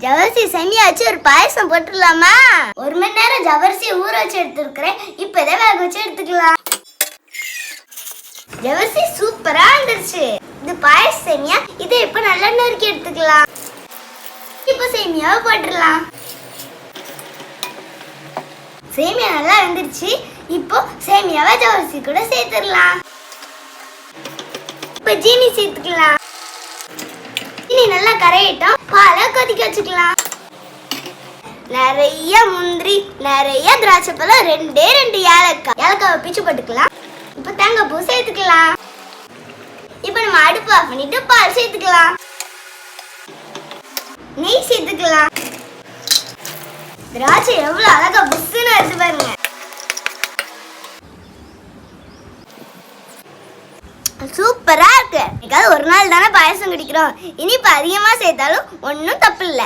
ஜவரிசி சேமியா வச்சு ஒரு பாயசம் போட்டுடலாமா? 1 மணி நேரம் ஜவரிசி ஊற வச்சு எடுத்துருக்கிறேன். இப்போதே வேக வச்சு எடுத்துக்கலாம். ஜவரிசி சூப்பரா வந்துருச்சு. இது பாயச சேமியா. இதை இப்ப நல்லெண்ணெய் நறுக்கி எடுத்துக்கலாம். இப்போ சேமியாவை போட்டுடலாம். சேமியா நல்லா வெந்துருச்சு. இப்போ சேமியாவை ஜவரிசி கூட சேர்த்துடலாம். இப்போ ஜீனி சேர்த்துக்கலாம். ஜீனி நல்லா கரையிட்டோம். பாலை கொதிக்க வச்சுக்கலாம். நிறைய முந்திரி, நிறைய திராட்சை பழம், 2 ஏலக்காவை பிச்சு போட்டுக்கலாம். இப்போ தேங்காய் பூ சேர்த்துக்கலாம். இப்போ நம்ம அடுப்பு ஆஃப் பண்ணிட்டு பால் சேர்த்துக்கலாம். நெய் சேர்த்துக்கலாம். திராட்சை எவ்வளவு அழகா புஷ்ஷுன்னு வருது பாருங்க. சூப்பரா இருக்கு. ஒரு நாள் தானே பாயசம் குடிக்கிறோம். இனிப்பு அதிகமா சேர்த்தாலும் ஒன்றும் தப்பு இல்லை.